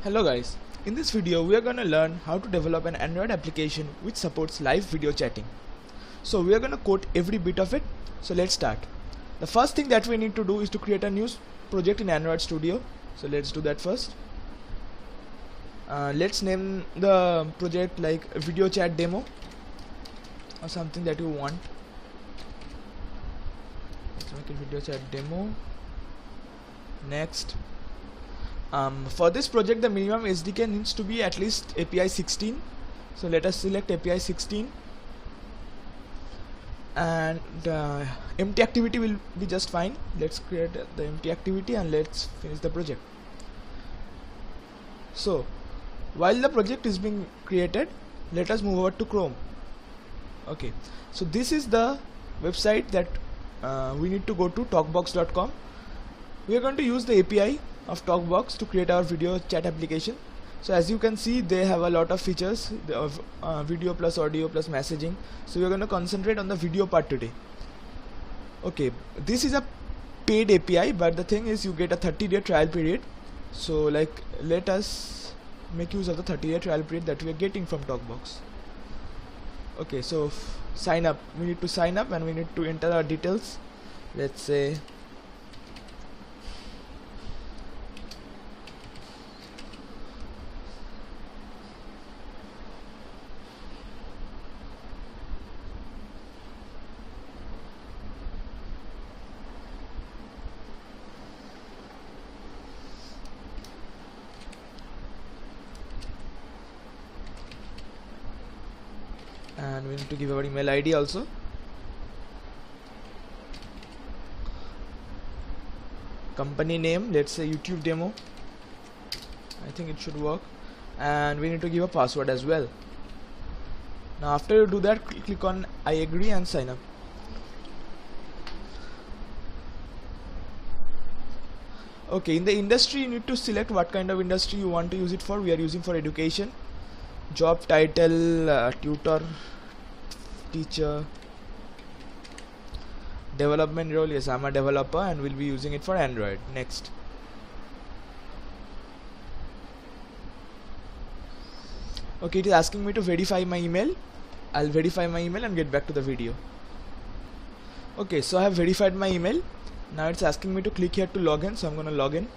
Hello guys, in this video we are going to learn how to develop an Android application which supports live video chatting. So we are going to code every bit of it, so let's start. The first thing that we need to do is to create a new project in Android Studio. So let's do that first. Let's name the project like video chat demo or something that you want. Let's make it video chat demo. Next. For this project the minimum SDK needs to be at least API 16, so let us select API 16, and empty activity will be just fine. Let's create the empty activity and let's finish the project. So while the project is being created, let us move over to Chrome. Okay, so this is the website that we need to go to, talkbox.com. we are going to use the API of Talkbox to create our video chat application. So as you can see, they have a lot of features of video plus audio plus messaging, so we are going to concentrate on the video part today. Okay, this is a paid API, but the thing is you get a 30-day trial period. So like, let us make use of the 30-day trial period that we are getting from Talkbox. Okay, so sign up. We need to sign up and we need to enter our details. Let's say and we need to give our email ID also. Company name, let's say YouTube demo. I think it should work. And we need to give a password as well. Now after you do that, click on I agree and sign up. Okay, in the industry you need to select what kind of industry you want to use it for. We are using for education. Job title, tutor, teacher. Development role, yes, I'm a developer and we'll be using it for Android. Next. Okay, it is asking me to verify my email. I'll verify my email and get back to the video. Okay, so I have verified my email. Now it's asking me to click here to log in, so I'm gonna log in.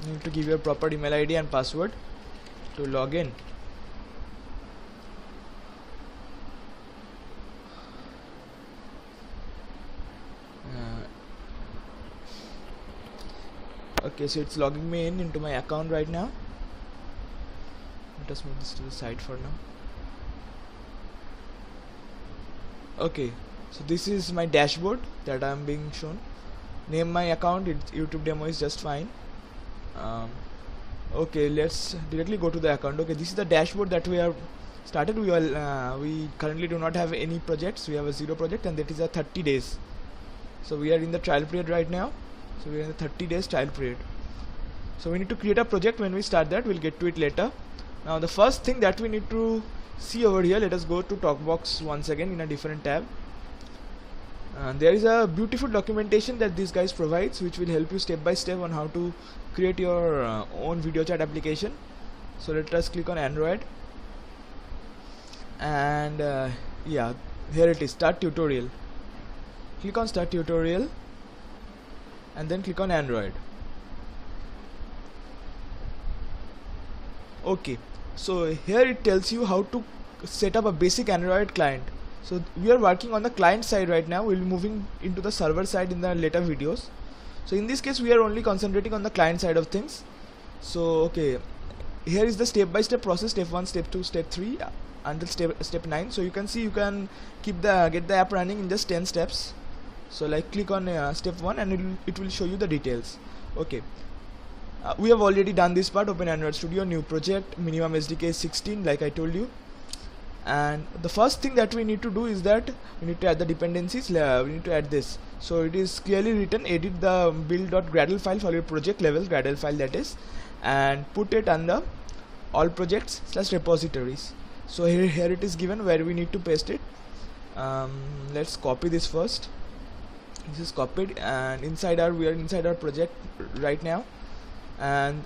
You need to give your proper email ID and password to log in. Okay, so it's logging me in into my account right now. Let us move this to the side for now. Okay, so this is my dashboard that I'm being shown. Name my account, YouTube demo is just fine. Okay, let's directly go to the account. Okay, this is the dashboard that we have started. We currently do not have any projects. We have a 0 project, and that is a 30 days. So we are in the trial period right now. So we are in the 30 days trial period. So we need to create a project. When we start that, we'll get to it later. Now the first thing that we need to see over here, let us go to Talkbox once again in a different tab. There is a beautiful documentation that these guys provides, which will help you step by step on how to create your own video chat application. So let us click on Android, and yeah, here it is, start tutorial. Click on start tutorial and then click on Android. Okay, so here it tells you how to set up a basic Android client. So we are working on the client side right now. We'll be moving into the server side in the later videos. So in this case we are only concentrating on the client side of things. So okay, here is the step-by-step process, step 1, step 2, step 3 until step 9. So you can see you can get the app running in just 10 steps. So like, click on step 1 and it will show you the details. Okay, we have already done this part. Open Android Studio, new project, minimum SDK is 16 like I told you. And the first thing that we need to do is that we need to add the dependencies. We need to add this. So it is clearly written, edit the build.gradle file for your project level, Gradle file that is, and put it under all projects / repositories. So here it is given where we need to paste it. Let's copy this first. This is copied, and we are inside our project right now, and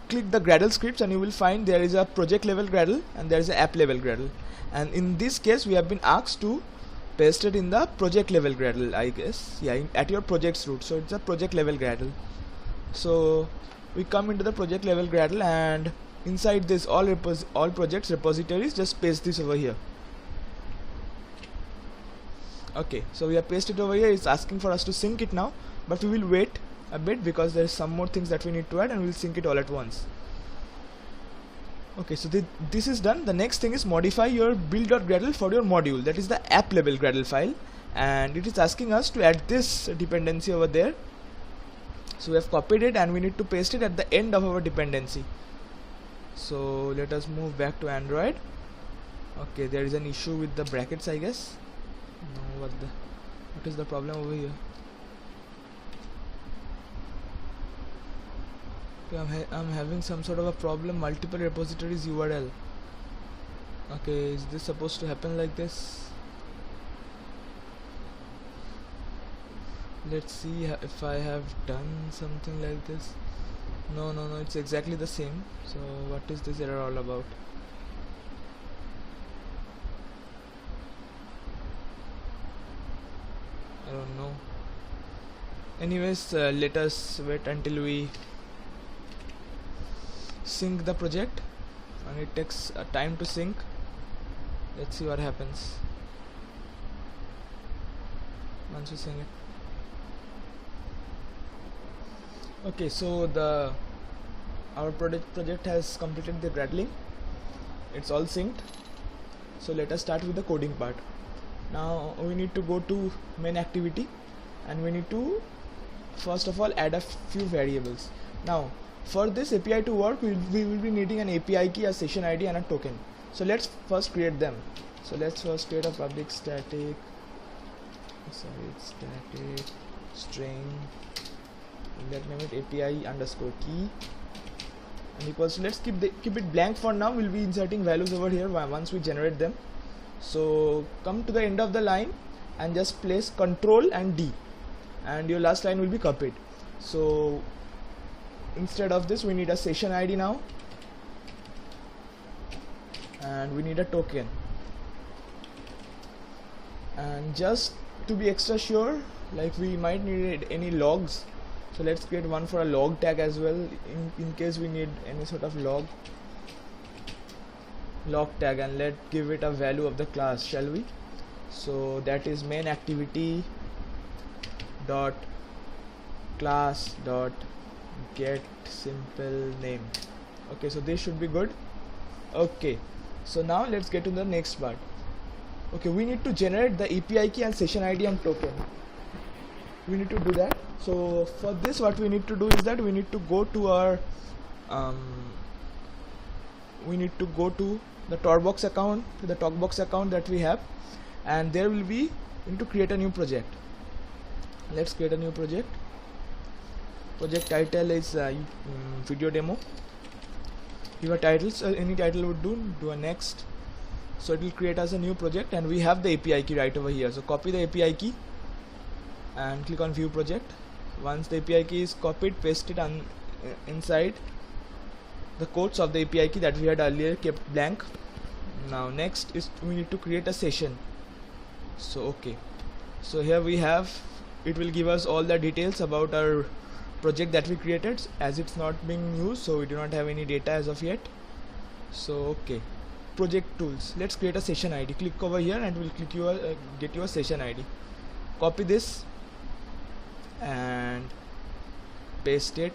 click the Gradle scripts and you will find there is a project level Gradle and there is an app level Gradle, and in this case we have been asked to paste it in the project level Gradle, I guess. Yeah, at your project's root, so it's a project level Gradle. So we come into the project level Gradle, and inside this all projects repositories, just paste this over here. Okay, so we have pasted it over here. It's asking for us to sync it now, but we will wait a bit because there is some more things that we need to add, and we'll sync it all at once. Okay, so this is done. The next thing is modify your build.gradle for your module, that is the app level Gradle file, and it is asking us to add this dependency over there. So we have copied it and we need to paste it at the end of our dependency. So let us move back to Android. Okay, there is an issue with the brackets, I guess. No, what is the problem over here? Okay, I'm having some sort of a problem. Multiple repositories URL. Okay, is this supposed to happen like this? Let's see if I have done something like this. No, it's exactly the same. So what is this error all about? I don't know. Anyways, let us wait until we sync the project, and it takes time to sync. Let's see what happens once we sync it. Okay, so our project has completed the Gradling. It's all synced. So let us start with the coding part. Now we need to go to main activity, and we need to first of all add a few variables. Now for this API to work, we will be needing an API key, a session ID, and a token. So let's first create them. So let's first create a public static string. Let's name it API underscore key, and equals to, let's keep it blank for now. We'll be inserting values over here once we generate them. So come to the end of the line and just place Control and D, and your last line will be copied. So instead of this, we need a session ID now, and we need a token. And just to be extra sure, like we might need any logs, so let's create one for a log tag as well, in case we need any sort of log tag, and let's give it a value of the class, shall we? So that is main activity dot class dot get simple name. Okay, so this should be good. Okay, so now let's get to the next part. Okay, we need to generate the API key and session ID and token. We need to do that. So for this, what we need to do is that we need to go to our the Torbox account, the Talkbox account that we have, and there will be to create a new project. Let's create a new project. Project title is video demo. Give a title, so any title would do a next. So it will create as a new project, and we have the API key right over here. So copy the API key and click on view project. Once the API key is copied, paste it inside the quotes of the API key that we had earlier kept blank. Now next is we need to create a session. So okay, so here we have, it will give us all the details about our project that we created, as it's not being used, so we do not have any data as of yet. So okay, project tools, let's create a session ID. Click over here and we'll click get your session ID. Copy this and paste it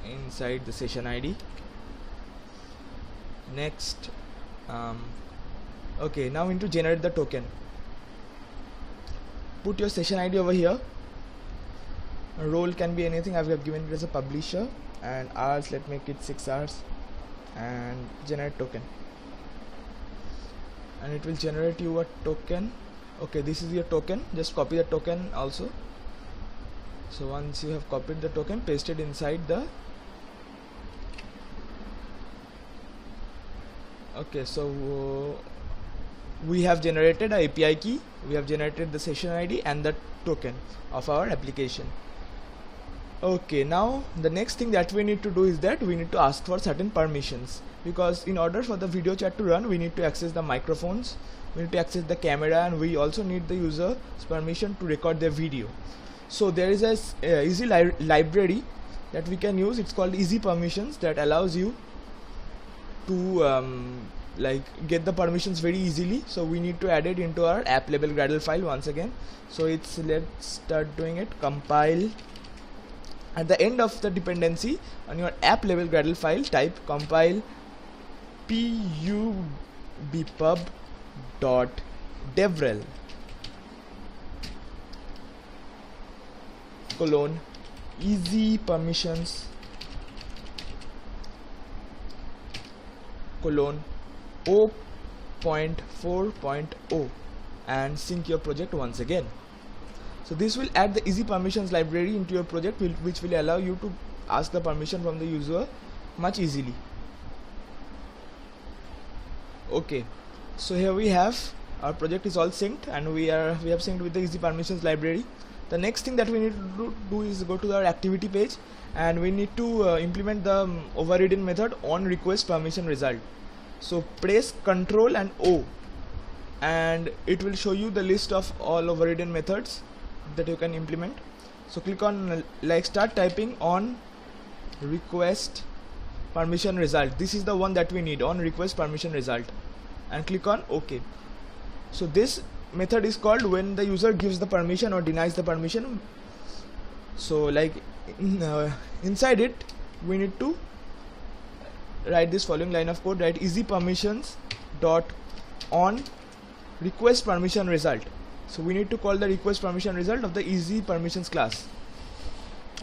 inside the session ID. Next, okay, now into generate the token. Put your session ID over here. A role can be anything. I've given it as a publisher, and hours, let's make it 6 hours, and generate token, and it will generate you a token. Okay, this is your token. Just copy the token also. So once you have copied the token, paste it inside the Okay, so we have generated a API key, we have generated the session ID and the token of our application. Okay, now the next thing that we need to do is that we need to ask for certain permissions, because in order for the video chat to run we need to access the microphones, we need to access the camera, and we also need the user's permission to record their video. So there is a easy library that we can use. It's called Easy Permissions, that allows you to like get the permissions very easily. So we need to add it into our app level Gradle file once again. So let's start doing it. Compile. At the end of the dependency on your app level Gradle file, type compile pubpub.devrel colon easy permissions colon 0.4.0 and sync your project once again. So this will add the easy permissions library into your project, which will allow you to ask the permission from the user much easily. Okay, so here we have our project is all synced, and we have synced with the easy permissions library. The next thing that we need to do is go to our activity page, and we need to implement the overridden method on request permission result. So press Ctrl and O, and it will show you the list of all overridden methods that you can implement. So click on start typing on request permission result. This is the one that we need, on request permission result, and click on OK. So this method is called when the user gives the permission or denies the permission. So inside it we need to write this following line of code, write easy permissions dot on request permission result. So we need to call the request permission result of the easy permissions class.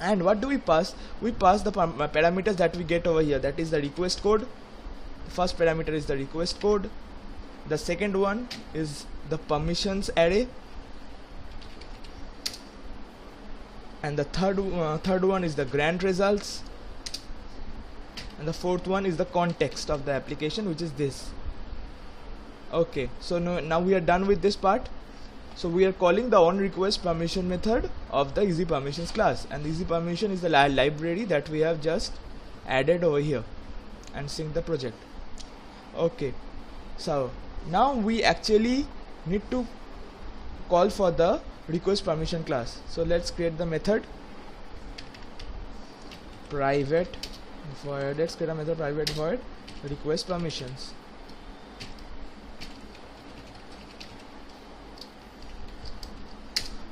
And what do we pass? We pass the parameters that we get over here, that is the request code. The first parameter is the request code, the second one is the permissions array, and the third one is the grant results, and the fourth one is the context of the application, which is this. Okay, so now we are done with this part. So we are calling the on request permission method of the easy permissions class, and the easy permission is the library that we have just added over here, and sync the project. Okay, so now we actually need to call for the request permission class. So let's create the method private void. Let's create a method private void request permissions.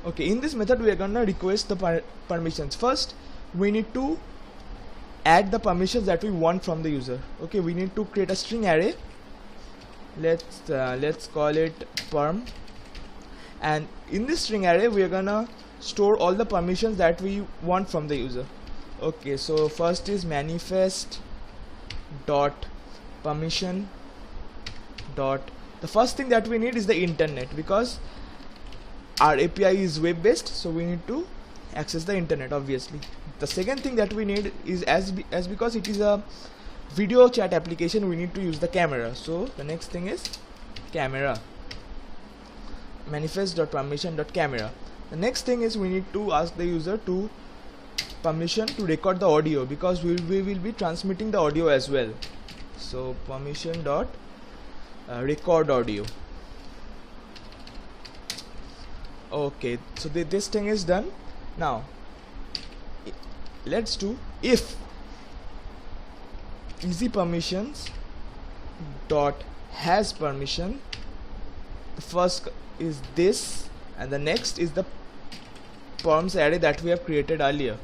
Okay, in this method we are gonna request the permissions. First we need to add the permissions that we want from the user. Okay, we need to create a string array. Let's call it perm, and in this string array we are gonna store all the permissions that we want from the user. Okay, so first is manifest dot permission dot, the first thing that we need is the internet, because our API is web based, so we need to access the internet obviously. The second thing that we need is as because it is a video chat application, we need to use the camera. So the next thing is camera, manifest.permission.camera. The next thing is we need to ask the user to permission to record the audio, because we will be transmitting the audio as well. So permission dot record audio. Okay, so this thing is done. Now let's do if easy permissions dot has permission. The first is this, and the next is the perms array that we have created earlier,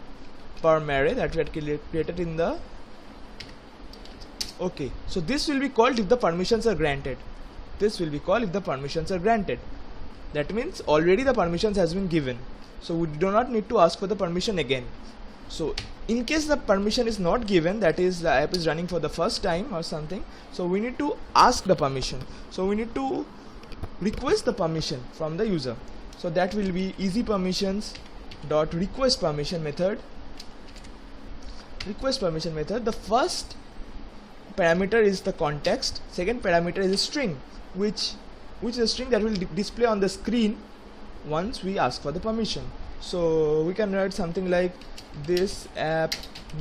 perm array that we had created in the. Okay, so this will be called if the permissions are granted. This will be called if the permissions are granted. That means already the permissions has been given, so we do not need to ask for the permission again. So in case the permission is not given, that is the app is running for the first time or something, so we need to ask the permission. So we need to request the permission from the user. So that will be easy permissions dot request permission method. Request permission method, the first parameter is the context, second parameter is a string, which is a string that will display on the screen once we ask for the permission. So we can write something like, this app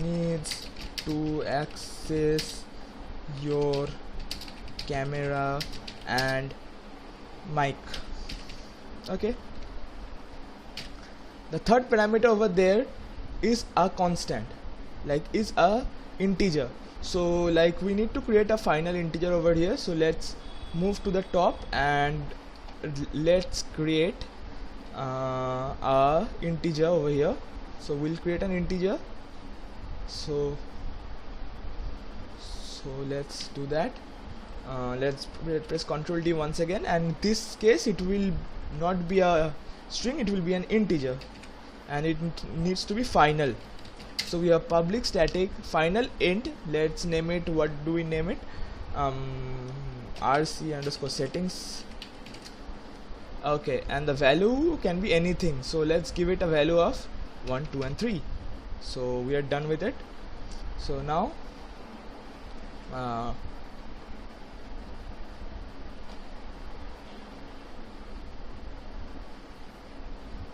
needs to access your camera and mic. Okay, the third parameter over there is a constant, like is a integer. So like we need to create a final integer over here. So let's move to the top and let's create a integer over here. So we'll create an integer. So let's do that. Let's press Ctrl D once again, and in this case it will not be a string, it will be an integer, and it needs to be final. So we have public static final int. Let's name it, what do we name it? RC underscore settings. Okay, and the value can be anything, so let's give it a value of 1, 2 and 3. So we are done with it. So now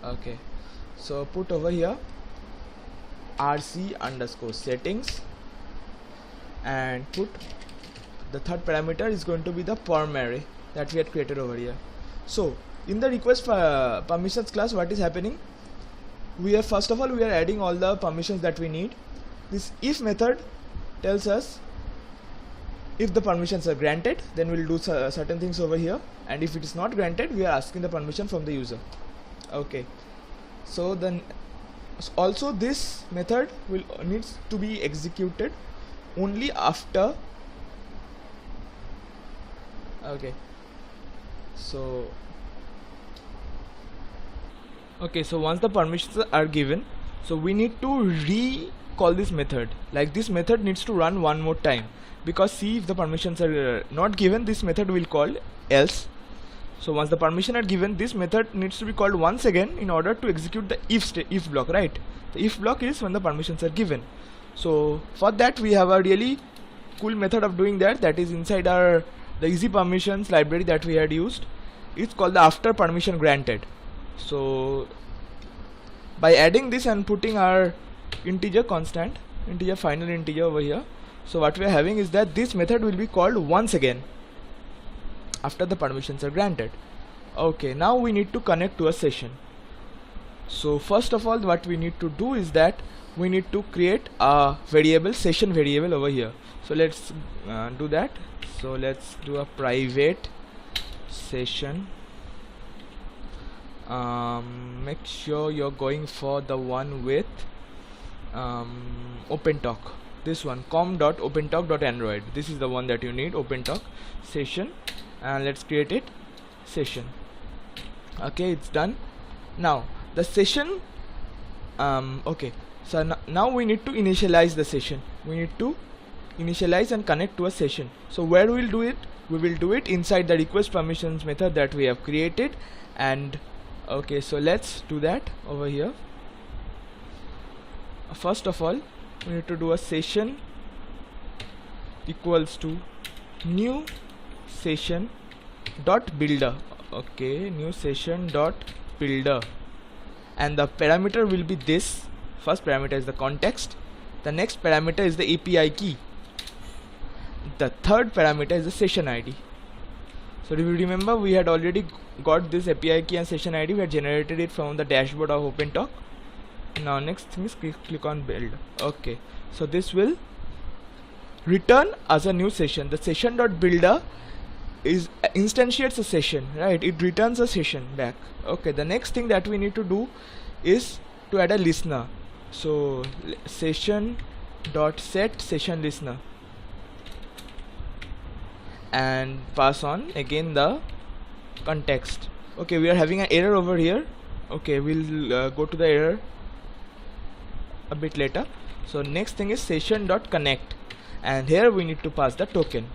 okay, so put over here RC underscore settings, and put the third parameter is going to be the perm array that we had created over here. So in the request permissions class, what is happening? We are, first of all, we are adding all the permissions that we need. This if method tells us if the permissions are granted, then we'll do certain things over here, and if it is not granted, we are asking the permission from the user. Okay, so then also this method will needs to be executed only after. Okay, so once the permissions are given, so we need to recall this method. Like this method needs to run one more time, because see, if the permissions are not given, this method will call else. So once the permission are given, this method needs to be called once again in order to execute the if block, right? The if block is when the permissions are given. So for that we have a really cool method of doing that, that is inside the easy permissions library that we had used. It's called the after permission granted. So by adding this and putting our integer constant, integer final integer over here, so what we are having is that this method will be called once again after the permissions are granted. Okay, now we need to connect to a session. So first of all, what we need to do is that we need to create a variable, session variable over here. So let's do that. So let's do a private session. Make sure you're going for the one with OpenTalk, this one, com.opentalk.android. This is the one that you need, OpenTalk session, and let's create it, session. Okay, it's done. Now the session, okay, so now we need to initialize the session. We need to initialize and connect to a session. So where we'll do it? We will do it inside the request permissions method that we have created. And okay, so let's do that over here. First of all, we need to do a session equals to new session dot builder. Okay, new session dot builder, and the parameter will be this. First parameter is the context, the next parameter is the API key, the third parameter is the session ID. So do you remember we had already got this API key and session ID? We had generated it from the dashboard of OpenTalk. Now next thing is click on build. Okay, so this will return as a new session. The session dot builder is instantiates a session, right? It returns a session back. Okay, the next thing that we need to do is to add a listener. So session dot set session listener, and pass on again the context. Okay, we are having an error over here. Okay, we'll go to the error a bit later. So next thing is session dot connect, and here we need to pass the token.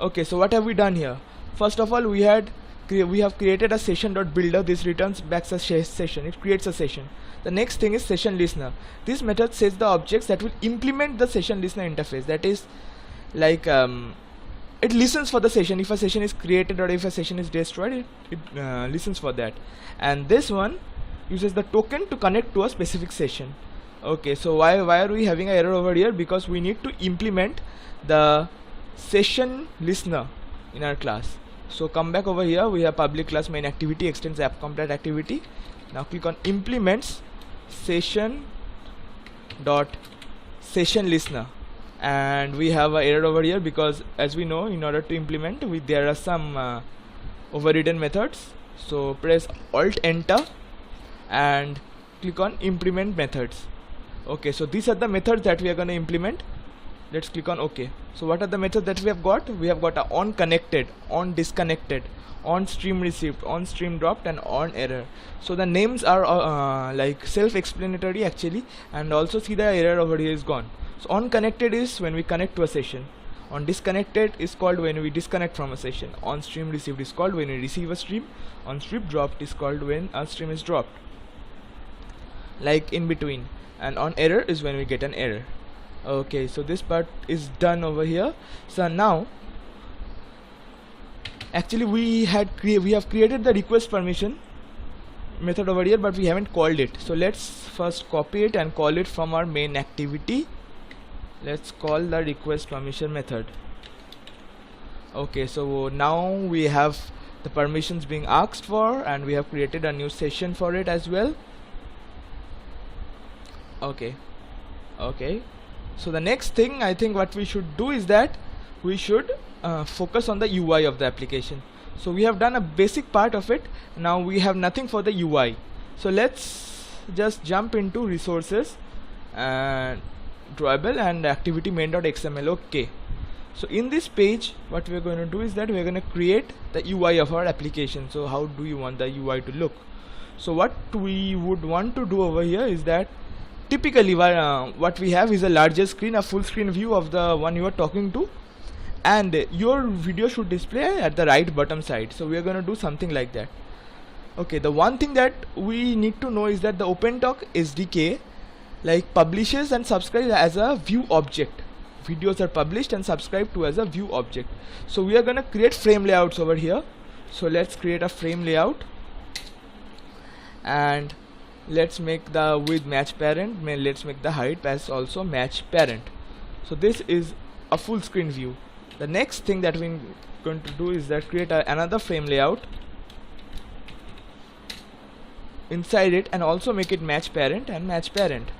Okay, so what have we done here? First of all, we have created a session dot builder. This returns back a session. It creates a session. The next thing is session listener. This method sets the objects that will implement the session listener interface. That is, like it listens for the session. If a session is created or if a session is destroyed, it listens for that. And this one uses the token to connect to a specific session. Okay, so why are we having an error over here? Because we need to implement the session listener in our class. So come back over here, we have public class main activity extends app complete activity. Now click on implements session dot session listener, and we have an error over here because as we know, in order to implement there are some overridden methods. So press alt enter and click on implement methods. Okay, so these are the methods that we are going to implement. Let's click on OK. So what are the methods that we have got? We have got a on connected, on disconnected, on stream received, on stream dropped, and on error. So the names are like self-explanatory actually, and also see the error over here is gone. So on connected is when we connect to a session. On disconnected is called when we disconnect from a session. On stream received is called when we receive a stream. On stream dropped is called when a stream is dropped, like in between. And on error is when we get an error. Okay, so this part is done over here. So now actually we have created the request permission method over here, but we haven't called it. So let's first copy it and call it from our main activity. Let's call the request permission method. Okay, so now we have the permissions being asked for, and we have created a new session for it as well. Okay, so the next thing I think what we should do is that we should focus on the UI of the application. So we have done a basic part of it. Now we have nothing for the UI. So let's just jump into resources and drawable and activity main.xml. Okay, so in this page what we are going to do is that we are going to create the UI of our application. So how do you want the UI to look? So what we would want to do over here is that typically what we have is a larger screen, a full screen view of the one you are talking to, and your video should display at the right bottom side. So we are going to do something like that. Okay, the one thing that we need to know is that the OpenTalk SDK like publishes and subscribes as a view object. Videos are published and subscribed to as a view object. So we are going to create frame layouts over here. So let's create a frame layout, and let's make the width match parent. Let's make the height as also match parent. So this is a full screen view. The next thing that we're going to do is that create another frame layout inside it, and also make it match parent and match parent,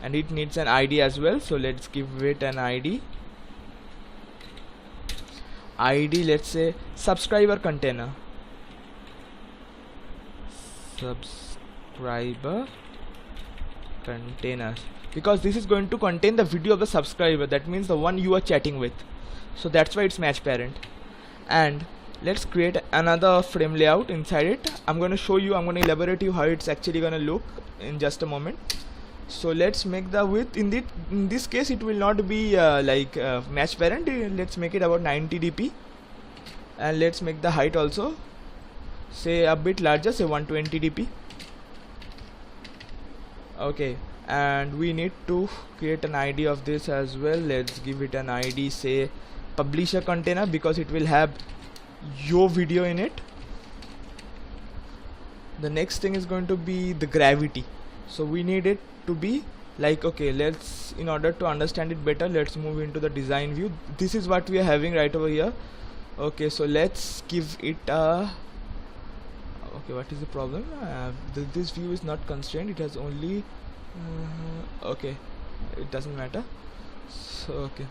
and it needs an ID as well. So let's give it an ID. Let's say subscriber container. Subscriber containers, because this is going to contain the video of the subscriber, that means the one you are chatting with. So that's why it's match parent. And let's create another frame layout inside it. I'm going to show you, I'm going to elaborate you how it's actually going to look in just a moment. So let's make the width in this case it will not be match parent. Let's make it about 90 dp, and let's make the height also say a bit larger, say 120 dp. Okay, and we need to create an ID of this as well. Let's give it an ID, say publisher container, because it will have your video in it. The next thing is going to be the gravity. So we need it to be like, okay, let's, in order to understand it better, let's move into the design view. This is what we are having right over here. Okay, so let's give it a, okay, what is the problem? This view is not constrained, it has only okay, it doesn't matter. So okay,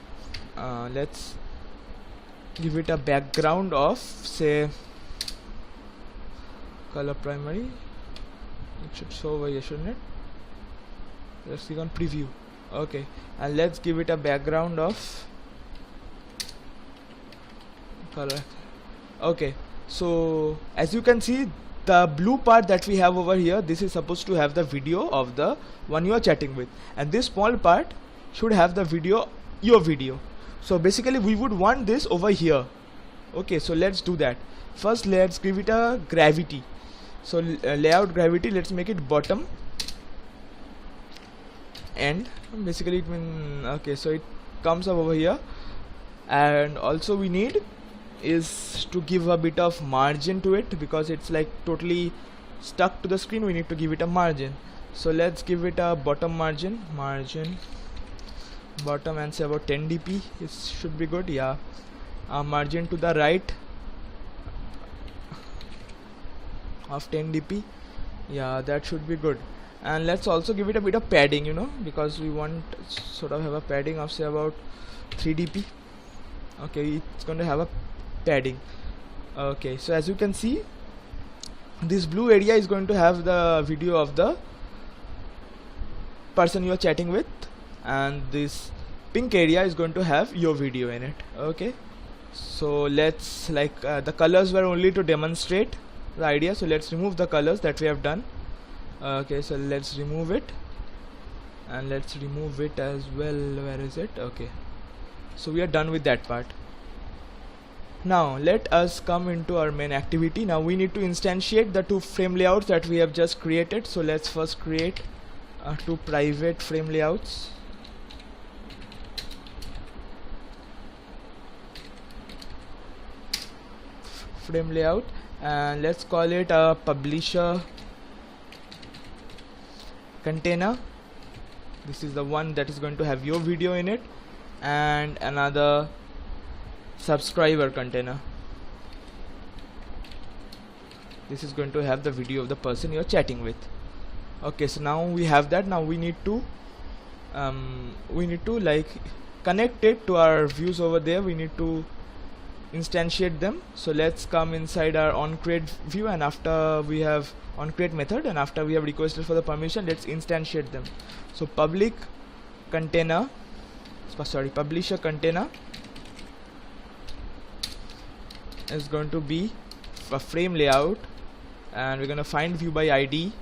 let's give it a background of, say, color primary. It should show over here, shouldn't it? Let's click on preview. Okay, and let's give it a background of color. Okay, so as you can see, the blue part that we have over here, this is supposed to have the video of the one you are chatting with, and this small part should have the video, your video. So basically we would want this over here. Okay, so let's do that. First let's give it a gravity. So layout gravity, let's make it bottom, and basically it means, okay, so comes up over here. And also we need is to give a bit of margin to it, because it's like totally stuck to the screen. We need to give it a margin. So let's give it a bottom margin bottom, and say about 10 dp. It should be good. Yeah, margin to the right of 10 dp. Yeah, that should be good. And let's also give it a bit of padding, you know, because we want sort of have a padding of say about 3 dp. Okay, it's going to have a padding. Okay, so as you can see, this blue area is going to have the video of the person you are chatting with, and this pink area is going to have your video in it. Okay, so let's like the colors were only to demonstrate the idea, so let's remove the colors that we have done. Okay, so let's remove it, and let's remove it as well. Where is it? Okay, so we are done with that part. Now let us come into our main activity. Now we need to instantiate the two frame layouts that we have just created. So let's first create two private frame layouts. Frame layout, and let's call it a publisher container. This is the one that is going to have your video in it, and another subscriber container. This is going to have the video of the person you're chatting with. Okay, so now we have that. Now we need to like connect it to our views over there. We need to instantiate them. So let's come inside our onCreate view, and after we have onCreate method, and after we have requested for the permission, let's instantiate them. So public container, publisher container is going to be a frame layout, and we're going to find view by id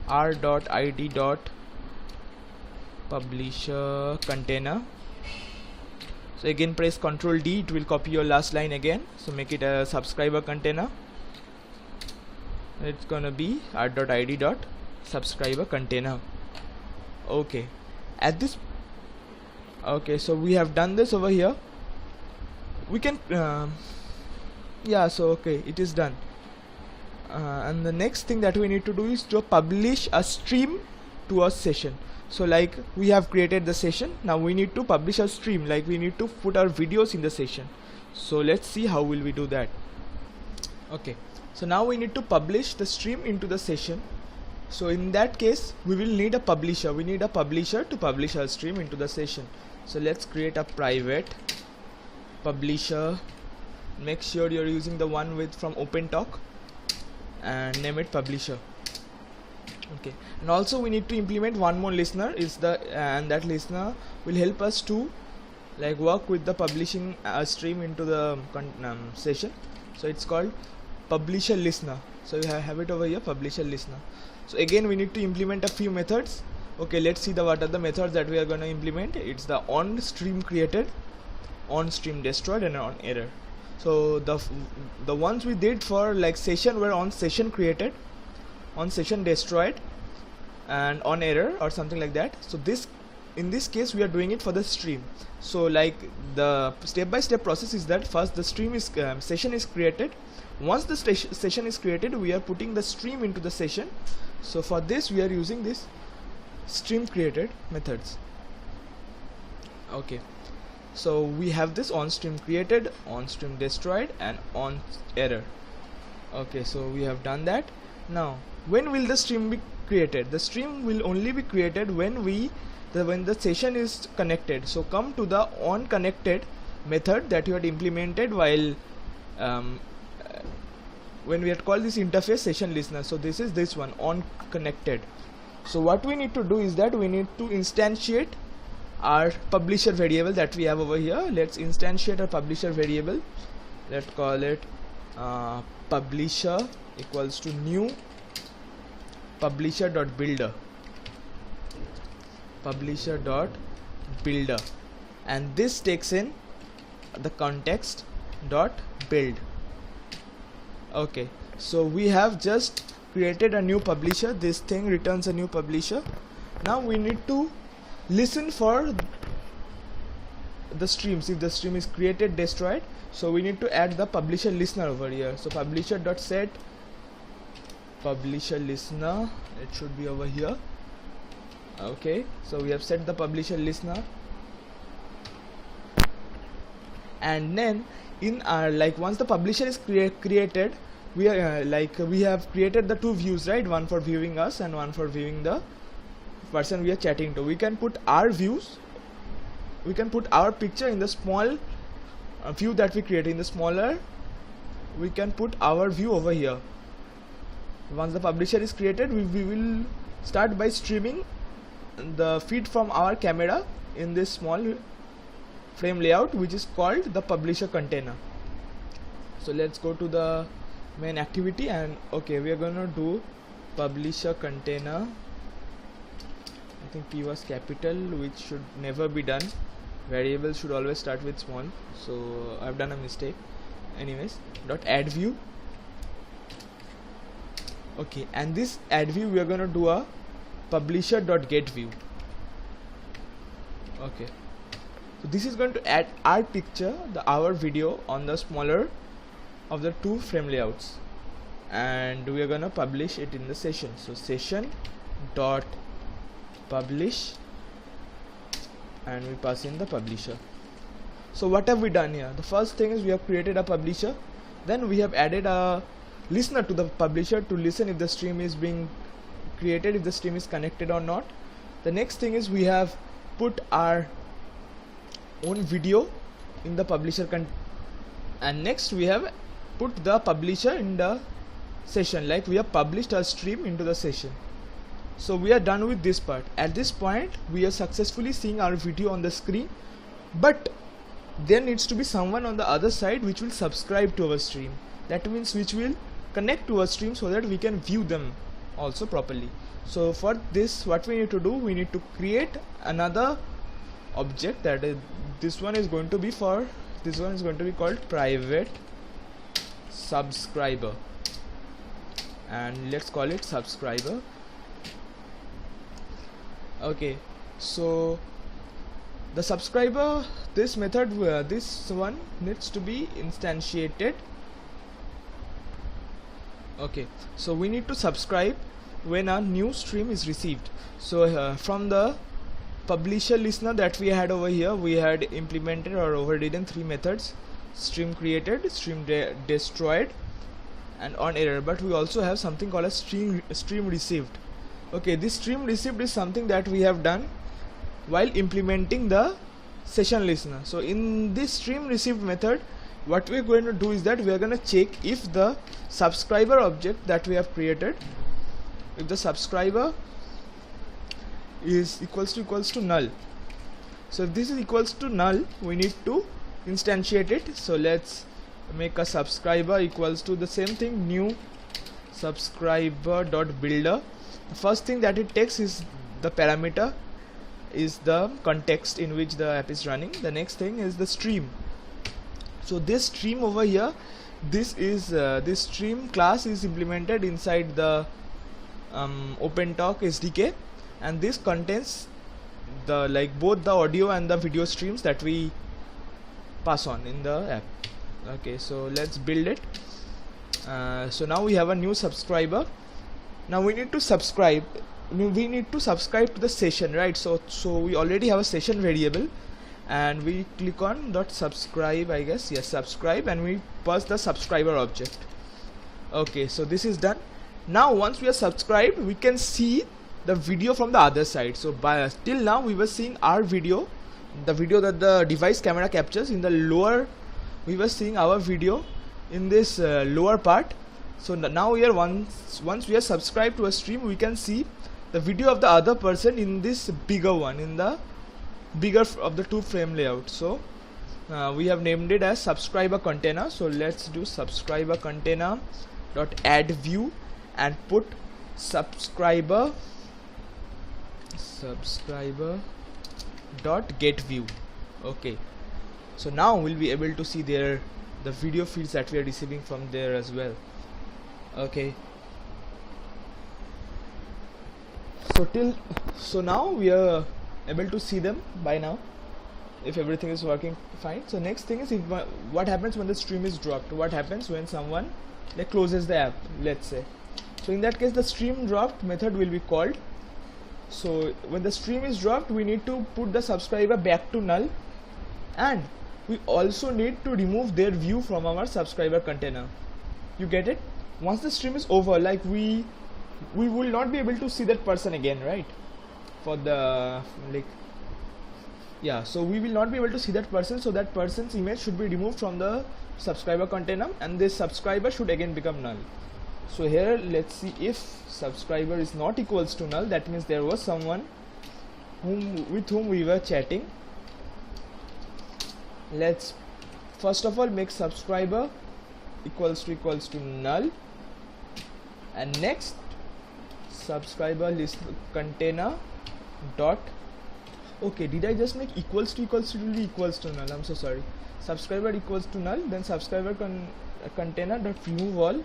r.id.publisher container. So again press Ctrl D, it will copy your last line again. So make it a subscriber container. It's gonna be r.id.subscriber container. Okay, at this, okay, so we have done this over here. We can yeah, so okay, it is done. And the next thing that we need to do is to publish a stream to a session. So like we have created the session, now we need to publish a stream, like we need to put our videos in the session. So let's see how will we do that. Okay, so now we need to publish the stream into the session. So in that case we will need a publisher. We need a publisher to publish our stream into the session. So let's create a private publisher. Make sure you're using the one with from OpenTalk, and name it publisher. Okay, and also we need to implement one more listener, is the and that listener will help us to like work with the publishing a stream into the session. So it's called publisher listener. So you have it over here, publisher listener. So again we need to implement a few methods. Okay, let's see what are the methods that we are going to implement. It's the on stream created, on stream destroyed, and on error. So the ones we did for like session were on session created, on session destroyed, and on error or something like that. So this, in this case we are doing it for the stream. So like the step-by-step process is that first the stream is session is created. Once the session is created, we are putting the stream into the session. So for this we are using this stream created methods. Okay, so we have this on stream created, on stream destroyed, and on error. Okay, so we have done that. Now when will the stream be created? The stream will only be created when when the session is connected. So come to the on connected method that you had implemented while when we had called this interface session listener. So this is this one, on connected. So what we need to do is that we need to instantiate our publisher variable that we have over here. Let's instantiate our publisher variable. Let's call it publisher equals to new publisher.builder, publisher.builder, and this takes in the context dot build. Okay, so we have just created a new publisher. This thing returns a new publisher. Now we need to listen for the streams, if the stream is created, destroyed. So we need to add the publisher listener over here. So publisher dot set publisher listener, it should be over here. Okay, so we have set the publisher listener, and then in our, like, once the publisher is created, we are we have created the two views, right? One for viewing us and one for viewing the person we are chatting to. We can put our views, we can put our picture in the small view that we create. In the smaller, we can put our view over here. Once the publisher is created, we will start by streaming the feed from our camera in this small frame layout, which is called the publisher container. So let's go to the main activity, and okay, we are gonna do publisher container. I think P was capital, which should never be done. Variables should always start with small, so I've done a mistake. Anyways, dot add view. Okay, and this add view we are gonna do a publisher dot get view. Okay, so this is going to add our picture, our video on the smaller of the two frame layouts, and we are gonna publish it in the session. So session dot publish, and we pass in the publisher. So what have we done here? The first thing is we have created a publisher, then we have added a listener to the publisher to listen if the stream is being created, if the stream is connected or not. The next thing is we have put our own video in the publisher and next we have put the publisher in the session, like we have published our stream into the session. So we are done with this part. At this point we are successfully seeing our video on the screen, but there needs to be someone on the other side which will subscribe to our stream. That means which will connect to our stream so that we can view them also properly. So for this, what we need to do, we need to create another object, that is, this one is going to be called private subscriber, and let's call it subscriber. Okay, so the subscriber, this method, this one needs to be instantiated. Okay, so we need to subscribe when a new stream is received. So from the publisher listener that we had over here, we had implemented or overridden three methods: stream created, stream destroyed, and on error. But we also have something called a stream received. Okay, this stream received is something that we have done while implementing the session listener. So in this stream received method, what we are going to do is that we are going to check if the subscriber object that we have created, if the subscriber is equals to null. So if this is equals to null, we need to instantiate it. So let's make a subscriber equals to the same thing, new subscriber dot builder. The first thing that it takes is the parameter, is the context in which the app is running. The next thing is the stream. So this stream over here, this is this stream class is implemented inside the OpenTalk SDK, and this contains the both the audio and the video streams that we pass on in the app. Okay, so let's build it. So now we have a new subscriber. Now we need to subscribe. We need to subscribe to the session, right? So we already have a session variable, and we click on dot subscribe, I guess, yes, subscribe, and we pass the subscriber object. Okay, so this is done. Now once we are subscribed, we can see the video from the other side. So till now we were seeing our video, the video that the device camera captures. In the lower, we were seeing our video in this lower part. So now here, once we are subscribed to a stream, we can see the video of the other person in this bigger one, in the bigger of the two frame layout. So we have named it as subscriber container. So let's do subscriber container dot add view and put subscriber dot get view. Okay, so now we'll be able to see the video feeds that we are receiving from there as well. Okay, so now we are able to see them by now if everything is working fine. So next thing is, if what happens when the stream is dropped, what happens when someone like closes the app, let's say. So in that case, the stream dropped method will be called. So when the stream is dropped, we need to put the subscriber back to null, and we also need to remove their view from our subscriber container. You get it? Once the stream is over, like we will not be able to see that person again, right? For the like, yeah, so we will not be able to see that person, so that person's image should be removed from the subscriber container, and this subscriber should again become null. So here let's see, if subscriber is not equals to null, that means there was someone with whom we were chatting. Let's first of all make subscriber equals to null, and next subscriber list container dot, okay, did I just make equals to really equals to null? I'm so sorry. Subscriber equals to null, then subscriber container dot remove all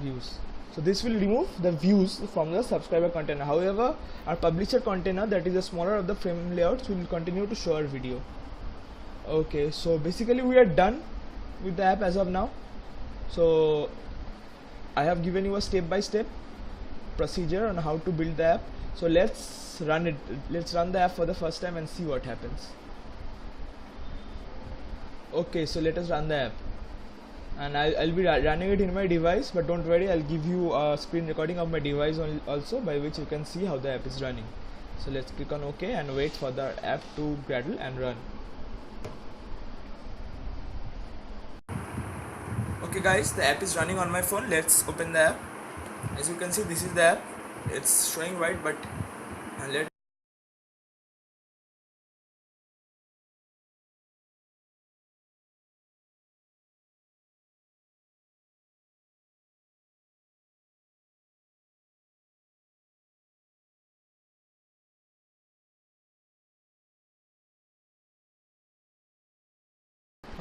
views. So this will remove the views from the subscriber container. However, our publisher container, that is the smaller of the frame layouts, will continue to show our video. Okay, so basically we are done with the app as of now. So I have given you a step-by-step procedure on how to build the app. So let's run it. Let's run the app for the first time and see what happens. Okay, so let us run the app, and I'll be running it in my device, but don't worry, I'll give you a screen recording of my device also, by which you can see how the app is running. So let's click on OK and wait for the app to Gradle and run. Okay guys, the app is running on my phone. Let's open the app. As you can see, this is the app. It's showing white, but let's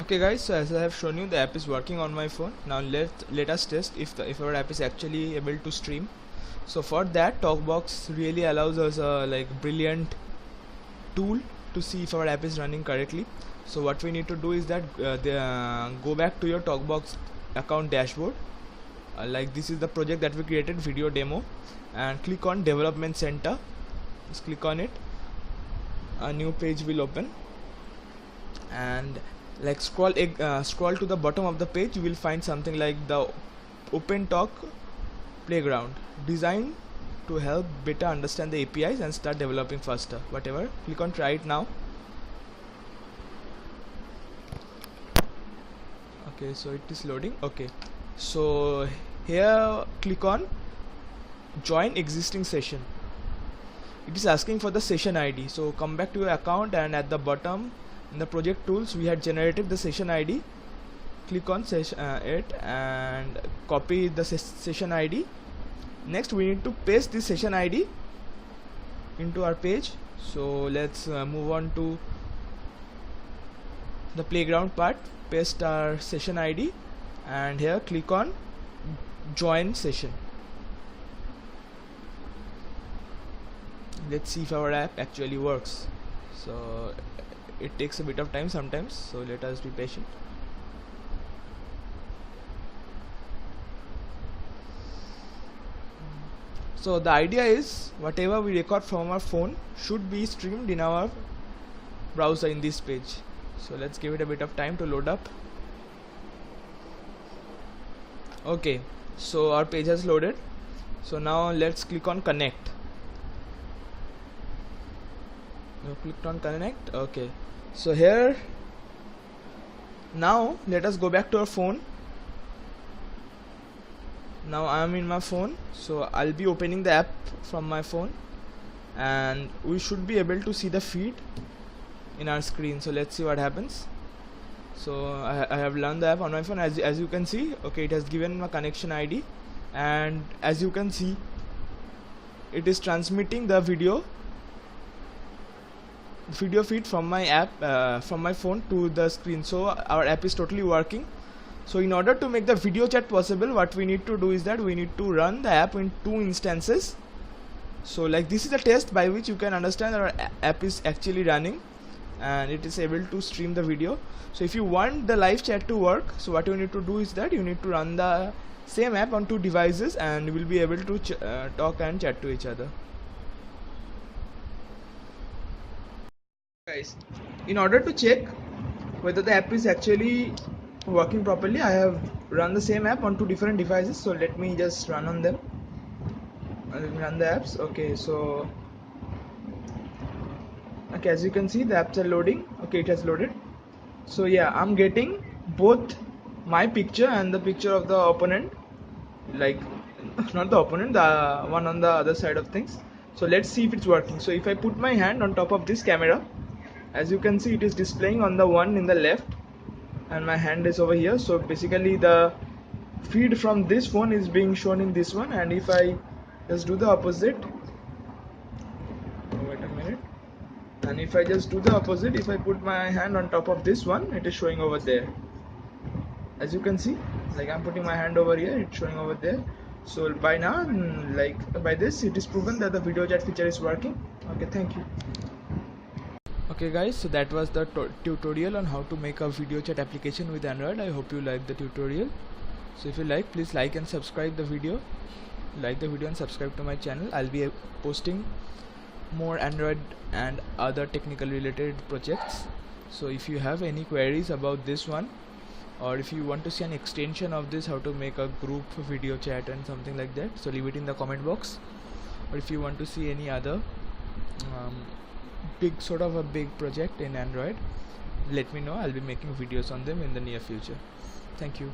okay guys, so as I have shown you, the app is working on my phone. Now let us test if our app is actually able to stream. So for that, Talkbox really allows us a brilliant tool to see if our app is running correctly. So what we need to do is that go back to your Talkbox account dashboard. Like this is the project that we created, video demo, and click on Development Center. Just click on it. A new page will open, and scroll to the bottom of the page. You will find something like the OpenTalk Playground, designed to help better understand the APIs and start developing faster. Whatever, click on try it now. Okay, so it is loading. Okay, so here click on join existing session. It is asking for the session ID, so come back to your account, and at the bottom in the project tools we had generated the session ID. Click on it and copy the session ID. Next we need to paste this session ID into our page. So let's move on to the playground part. Paste our session ID, and here click on join session. Let's see if our app actually works. So it takes a bit of time sometimes, so let us be patient. So the idea is, whatever we record from our phone should be streamed in our browser in this page. So let's give it a bit of time to load up. Okay, so our page has loaded. So now let's click on connect. You clicked on connect. Okay, so here now let us go back to our phone. Now I am in my phone, so I'll be opening the app from my phone, and we should be able to see the feed in our screen. So let's see what happens. So I have learned the app on my phone. As you can see, okay, it has given my connection ID, and as you can see, it is transmitting the video feed from my app from my phone to the screen. So our app is totally working. So in order to make the video chat possible, what we need to do is that we need to run the app in 2 instances. So like this is a test by which you can understand that our app is actually running, and it is able to stream the video. So if you want the live chat to work, so what you need to do is that you need to run the same app on 2 devices, and you will be able to talk and chat to each other. Guys, in order to check whether the app is actually working properly, I have run the same app on 2 different devices. So let me just run on them. Let me run the apps. Okay, so okay, as you can see, the apps are loading. Okay, it has loaded. So yeah, I'm getting both my picture and the picture of the opponent, like not the opponent, the one on the other side of things. So let's see if it's working. So if I put my hand on top of this camera, as you can see, it is displaying on the one in the left and my hand is over here. So basically the feed from this phone is being shown in this one, and if I just do the opposite, wait a minute, and if I just do the opposite, if I put my hand on top of this one, it is showing over there. As you can see, like I'm putting my hand over here, it's showing over there. So by now, like by this, it is proven that the video chat feature is working. Okay, thank you. Okay guys, so that was the tutorial on how to make a video chat application with Android. I hope you liked the tutorial. So if you like, please like and subscribe the video. Like the video and subscribe to my channel. I'll be posting more Android and other technical related projects. So if you have any queries about this one, or if you want to see an extension of this, how to make a group video chat and something like that, so leave it in the comment box. Or if you want to see any other big project in Android, let me know. I'll be making videos on them in the near future. Thank you.